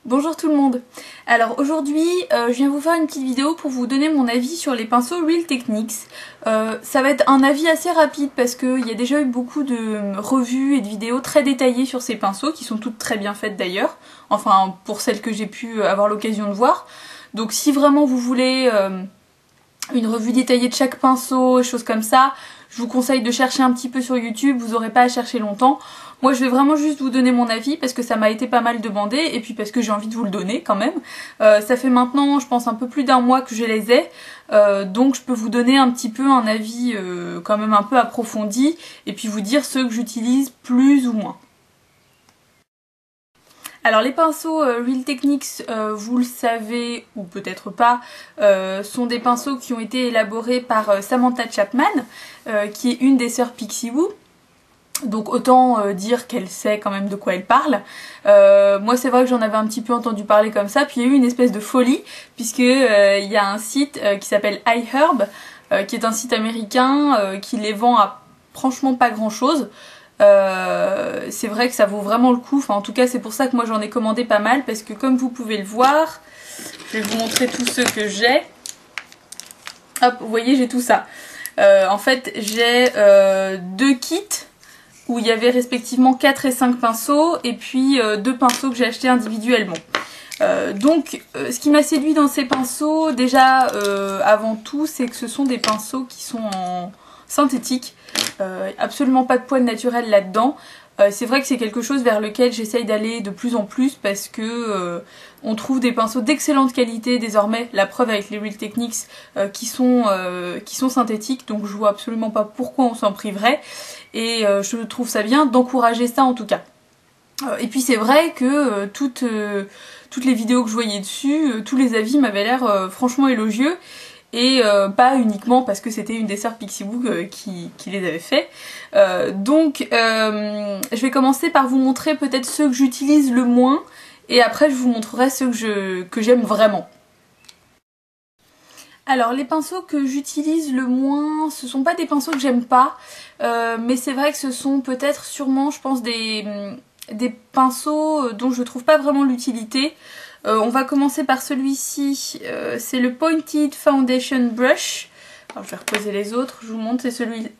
Bonjour tout le monde. Alors aujourd'hui je viens vous faire une petite vidéo pour vous donner mon avis sur les pinceaux Real Techniques. Ça va être un avis assez rapide parce qu'il y a déjà eu beaucoup de revues et de vidéos très détaillées sur ces pinceaux qui sont toutes très bien faites d'ailleurs. Enfin pour celles que j'ai pu avoir l'occasion de voir. Donc si vraiment vous voulez une revue détaillée de chaque pinceau et choses comme ça, je vous conseille de chercher un petit peu sur YouTube, vous n'aurez pas à chercher longtemps. Moi je vais vraiment juste vous donner mon avis parce que ça m'a été pas mal demandé et puis parce que j'ai envie de vous le donner quand même. Ça fait maintenant je pense un peu plus d'un mois que je les ai, donc je peux vous donner un petit peu un avis quand même un peu approfondi et puis vous dire ceux que j'utilise plus ou moins. Alors les pinceaux Real Techniques, vous le savez ou peut-être pas, sont des pinceaux qui ont été élaborés par Samantha Chapman, qui est une des sœurs Pixiwoo. Donc autant dire qu'elle sait quand même de quoi elle parle. Moi c'est vrai que j'en avais un petit peu entendu parler comme ça, puis il y a eu une espèce de folie, puisque il y a un site qui s'appelle iHerb, qui est un site américain qui les vend à franchement pas grand chose. C'est vrai que ça vaut vraiment le coup, enfin en tout cas c'est pour ça que moi j'en ai commandé pas mal, parce que comme vous pouvez le voir, je vais vous montrer tous ceux que j'ai. Hop, vous voyez j'ai tout ça. En fait j'ai deux kits où il y avait respectivement 4 et 5 pinceaux et puis 2 pinceaux que j'ai achetés individuellement. Donc ce qui m'a séduit dans ces pinceaux déjà avant tout, c'est que ce sont des pinceaux qui sont en synthétique, absolument pas de poils naturels là-dedans. C'est vrai que c'est quelque chose vers lequel j'essaye d'aller de plus en plus parce que on trouve des pinceaux d'excellente qualité désormais, la preuve avec les Real Techniques qui sont synthétiques, donc je vois absolument pas pourquoi on s'en priverait et je trouve ça bien d'encourager ça en tout cas. Et puis c'est vrai que toutes les vidéos que je voyais dessus, tous les avis m'avaient l'air franchement élogieux. Et pas uniquement parce que c'était une des sœurs Pixiwoo qui les avait fait. Donc je vais commencer par vous montrer peut-être ceux que j'utilise le moins et après je vous montrerai ceux que j'aime vraiment. Alors les pinceaux que j'utilise le moins, ce sont pas des pinceaux que j'aime pas, mais c'est vrai que ce sont peut-être sûrement je pense des pinceaux dont je trouve pas vraiment l'utilité. On va commencer par celui-ci, c'est le Pointed Foundation Brush. Alors je vais reposer les autres, je vous montre,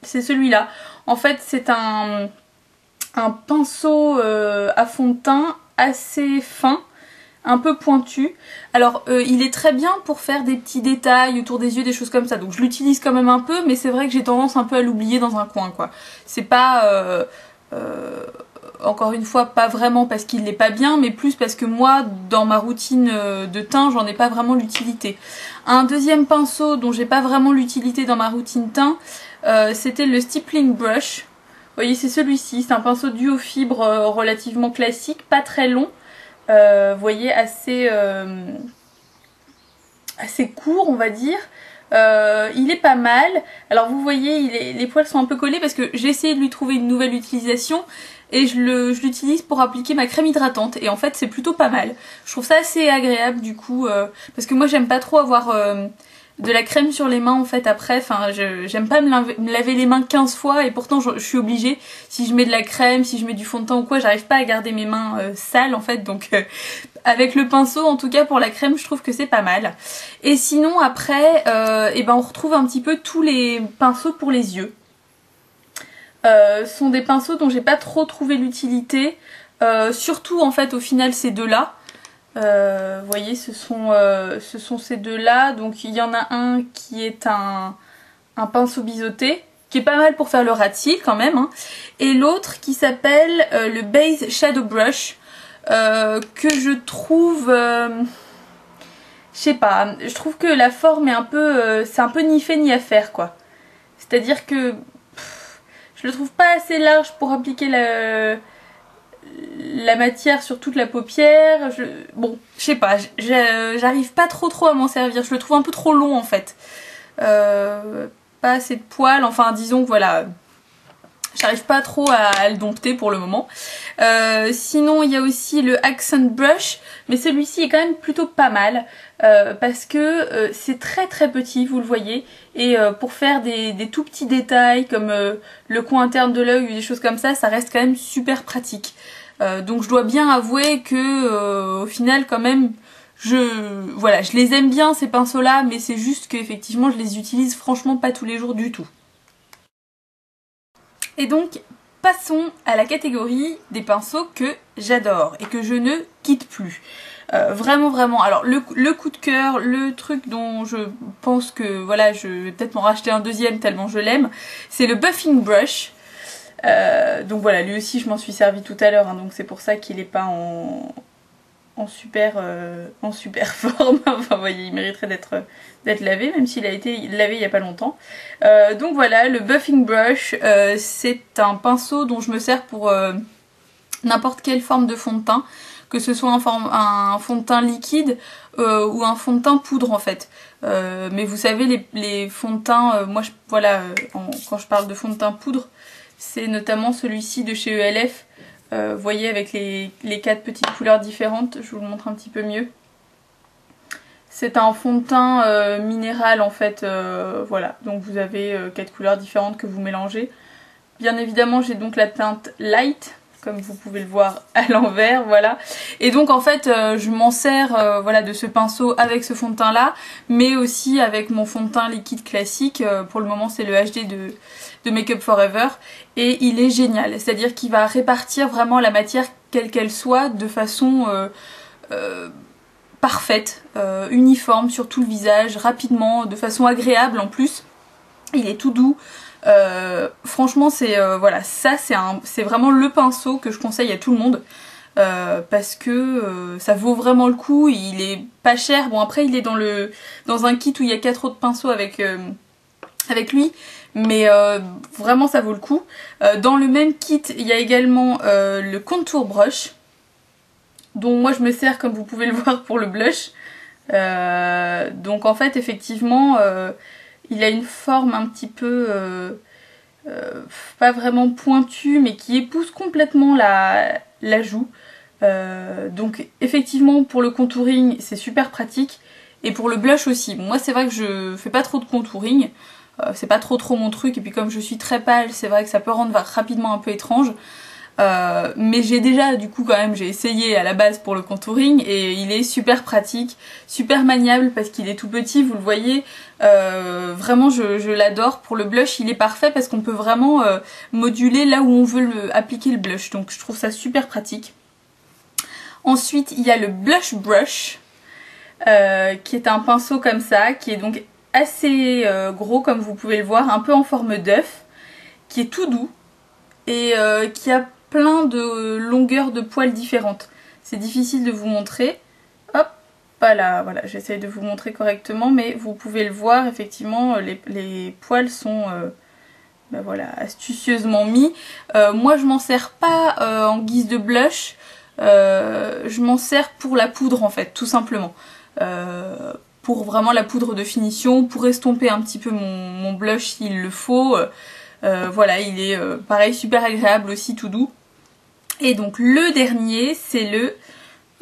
c'est celui-là. En fait c'est un pinceau à fond de teint assez fin, un peu pointu. Alors il est très bien pour faire des petits détails autour des yeux, des choses comme ça. Donc je l'utilise quand même un peu, mais c'est vrai que j'ai tendance un peu à l'oublier dans un coin quoi. C'est pas... encore une fois pas vraiment parce qu'il n'est pas bien mais plus parce que moi dans ma routine de teint j'en ai pas vraiment l'utilité. Un deuxième pinceau dont j'ai pas vraiment l'utilité dans ma routine teint c'était le Stippling Brush. Vous voyez c'est celui-ci, c'est un pinceau duo fibre relativement classique, pas très long, vous voyez assez court on va dire. Il est pas mal. Alors vous voyez les poils sont un peu collés parce que j'ai essayé de lui trouver une nouvelle utilisation et je l'utilise pour appliquer ma crème hydratante et en fait c'est plutôt pas mal. Je trouve ça assez agréable du coup parce que moi j'aime pas trop avoir de la crème sur les mains en fait après, enfin j'aime pas me laver les mains 15 fois et pourtant je suis obligée, si je mets de la crème, si je mets du fond de teint ou quoi, j'arrive pas à garder mes mains sales en fait, donc avec le pinceau en tout cas pour la crème je trouve que c'est pas mal. Et sinon après et ben on retrouve un petit peu tous les pinceaux pour les yeux. Sont des pinceaux dont j'ai pas trop trouvé l'utilité, surtout en fait au final ces deux là. Vous voyez ce sont ces deux là, donc il y en a un qui est un pinceau biseauté qui est pas mal pour faire le ras de cils quand même hein. Et l'autre qui s'appelle le Base Shadow Brush que je trouve je sais pas, je trouve que la forme est un peu c'est un peu ni fait ni à faire quoi, c'est à dire que je le trouve pas assez large pour appliquer la matière sur toute la paupière. Bon, je sais pas, j'arrive pas trop à m'en servir. Je le trouve un peu trop long en fait. Pas assez de poils, enfin disons que voilà, j'arrive pas trop à le dompter pour le moment. Sinon il y a aussi le Accent Brush, mais celui-ci est quand même plutôt pas mal parce que c'est très petit, vous le voyez, et pour faire des tout petits détails comme le coin interne de l'œil ou des choses comme ça reste quand même super pratique. Donc je dois bien avouer que au final quand même voilà, je les aime bien ces pinceaux là, mais c'est juste qu'effectivement je les utilise franchement pas tous les jours du tout. Et donc passons à la catégorie des pinceaux que j'adore et que je ne quitte plus. Vraiment vraiment, alors le coup de cœur, le truc dont je pense que voilà, je vais peut-être m'en racheter un deuxième tellement je l'aime, c'est le Buffing Brush. Donc voilà, lui aussi je m'en suis servi tout à l'heure, hein, donc c'est pour ça qu'il est pas en super forme. Enfin vous voyez, il mériterait d'être lavé, même s'il a été lavé il y a pas longtemps. Donc voilà, le Buffing Brush, c'est un pinceau dont je me sers pour n'importe quelle forme de fond de teint, que ce soit un fond de teint liquide ou un fond de teint poudre en fait. Mais vous savez, les fonds de teint, moi voilà, quand je parle de fond de teint poudre, c'est notamment celui-ci de chez ELF. Vous voyez, avec les 4 petites couleurs différentes, je vous le montre un petit peu mieux. C'est un fond de teint minéral en fait, voilà. Donc vous avez 4 couleurs différentes que vous mélangez. Bien évidemment, j'ai donc la teinte light, comme vous pouvez le voir à l'envers, voilà. Et donc en fait, je m'en sers voilà, de ce pinceau avec ce fond de teint là, mais aussi avec mon fond de teint liquide classique. Pour le moment, c'est le HD de Make Up For Ever, et il est génial. C'est-à-dire qu'il va répartir vraiment la matière quelle qu'elle soit de façon parfaite, uniforme sur tout le visage, rapidement, de façon agréable en plus. Il est tout doux. Franchement c'est voilà, ça c'est vraiment le pinceau que je conseille à tout le monde, parce que ça vaut vraiment le coup. Il est pas cher, bon après il est dans un kit où il y a 4 autres pinceaux avec lui, mais vraiment ça vaut le coup. Dans le même kit il y a également le Contour Brush, dont moi je me sers comme vous pouvez le voir pour le blush. Donc en fait effectivement il a une forme un petit peu pas vraiment pointue, mais qui épouse complètement la joue. Donc effectivement pour le contouring c'est super pratique, et pour le blush aussi. Bon, moi c'est vrai que je fais pas trop de contouring, c'est pas trop mon truc, et puis comme je suis très pâle, c'est vrai que ça peut rendre rapidement un peu étrange. Mais j'ai déjà du coup quand même, j'ai essayé à la base pour le contouring, et il est super pratique, super maniable parce qu'il est tout petit, vous le voyez. Vraiment je l'adore. Pour le blush il est parfait parce qu'on peut vraiment moduler là où on veut appliquer le blush, donc je trouve ça super pratique. Ensuite il y a le Blush Brush, qui est un pinceau comme ça, qui est donc assez gros comme vous pouvez le voir, un peu en forme d'œuf, qui est tout doux et qui a plein de longueurs de poils différentes. C'est difficile de vous montrer. Hop, voilà, j'essaye de vous montrer correctement, mais vous pouvez le voir, effectivement, les poils sont ben voilà, astucieusement mis. Moi, je m'en sers pas en guise de blush, je m'en sers pour la poudre, en fait, tout simplement. Pour vraiment la poudre de finition, pour estomper un petit peu mon blush s'il le faut. Voilà, il est pareil, super agréable aussi, tout doux. Et donc le dernier, c'est le,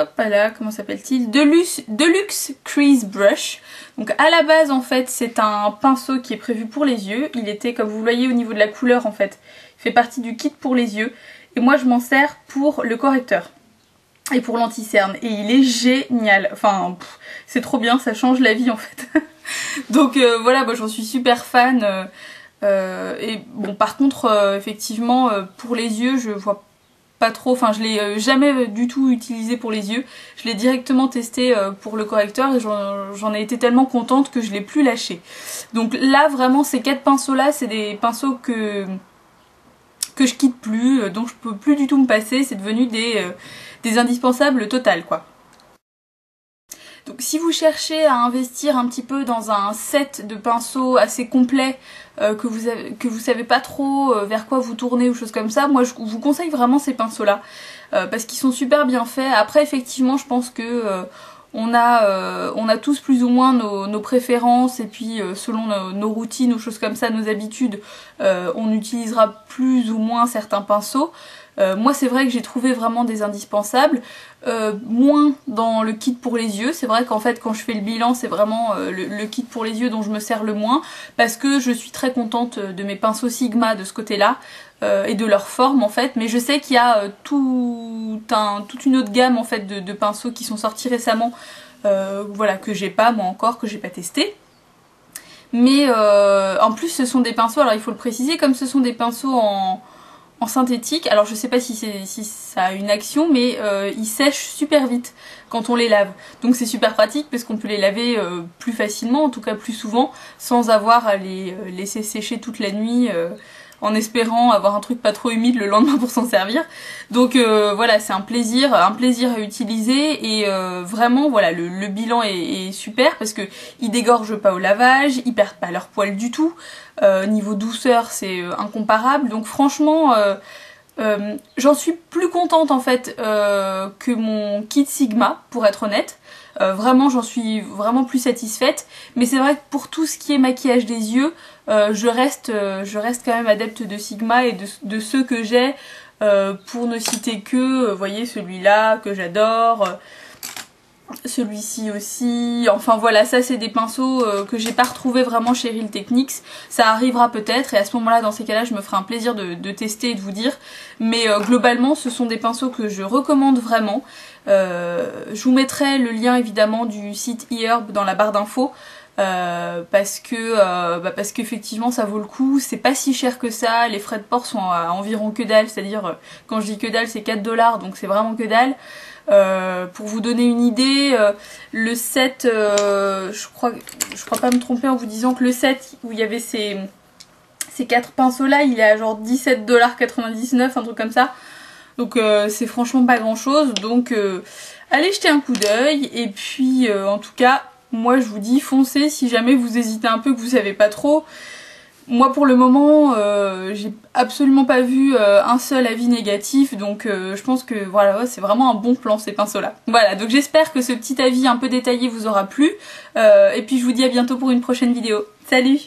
hop là, comment s'appelle-t-il, Deluxe Crease Brush. Donc à la base en fait c'est un pinceau qui est prévu pour les yeux. Il était, comme vous le voyez au niveau de la couleur en fait, il fait partie du kit pour les yeux. Et moi je m'en sers pour le correcteur et pour l'anti-cerne. Et il est génial, enfin c'est trop bien, ça change la vie en fait. Donc voilà, moi j'en suis super fan. Et bon par contre effectivement pour les yeux je vois pas trop, enfin je l'ai jamais du tout utilisé pour les yeux, je l'ai directement testé pour le correcteur, et j'en ai été tellement contente que je l'ai plus lâché. Donc là vraiment ces 4 pinceaux là c'est des pinceaux que je quitte plus, dont je peux plus du tout me passer, c'est devenu des indispensables total quoi. Donc si vous cherchez à investir un petit peu dans un set de pinceaux assez complet, que vous savez pas trop vers quoi vous tournez ou choses comme ça, moi je vous conseille vraiment ces pinceaux là, parce qu'ils sont super bien faits. Après effectivement je pense que on a tous plus ou moins nos préférences, et puis selon nos routines ou choses comme ça, nos habitudes, on utilisera plus ou moins certains pinceaux. Moi c'est vrai que j'ai trouvé vraiment des indispensables, moins dans le kit pour les yeux. C'est vrai qu'en fait quand je fais le bilan c'est vraiment le kit pour les yeux dont je me sers le moins, parce que je suis très contente de mes pinceaux Sigma de ce côté-là, et de leur forme en fait, mais je sais qu'il y a toute une autre gamme en fait de pinceaux qui sont sortis récemment, voilà, que j'ai pas moi encore, que j'ai pas testé. Mais en plus ce sont des pinceaux, alors il faut le préciser, comme ce sont des pinceaux en synthétique, alors je sais pas si ça a une action, mais ils sèchent super vite quand on les lave. Donc c'est super pratique parce qu'on peut les laver plus facilement, en tout cas plus souvent, sans avoir à les laisser sécher toute la nuit en espérant avoir un truc pas trop humide le lendemain pour s'en servir. Donc voilà, c'est un plaisir à utiliser, et vraiment voilà, le bilan est super parce que ils dégorgent pas au lavage, ils perdent pas leur poil du tout. Niveau douceur c'est incomparable, donc franchement j'en suis plus contente en fait que mon kit Sigma, pour être honnête. Vraiment j'en suis vraiment plus satisfaite, mais c'est vrai que pour tout ce qui est maquillage des yeux, je reste quand même adepte de Sigma et de ceux que j'ai, pour ne citer que, vous voyez, celui-là que j'adore, celui-ci aussi, enfin voilà, ça c'est des pinceaux que j'ai pas retrouvé vraiment chez Real Techniques. Ça arrivera peut-être, et à ce moment-là, dans ces cas-là, je me ferai un plaisir de tester et de vous dire, mais globalement ce sont des pinceaux que je recommande vraiment. Je vous mettrai le lien évidemment du site eHerb dans la barre d'infos, parce qu'effectivement ça vaut le coup, c'est pas si cher que ça, les frais de port sont à environ que dalle, c'est-à-dire quand je dis que dalle c'est 4 $, donc c'est vraiment que dalle. Pour vous donner une idée, le set, je crois pas me tromper en vous disant que le set où il y avait ces 4 pinceaux là, il est à genre 17,99 $, un truc comme ça. Donc c'est franchement pas grand chose, donc allez jeter un coup d'œil, et puis en tout cas moi je vous dis foncez si jamais vous hésitez un peu, que vous savez pas trop. Moi pour le moment j'ai absolument pas vu un seul avis négatif, donc je pense que voilà, c'est vraiment un bon plan ces pinceaux là. Voilà, donc j'espère que ce petit avis un peu détaillé vous aura plu, et puis je vous dis à bientôt pour une prochaine vidéo. Salut!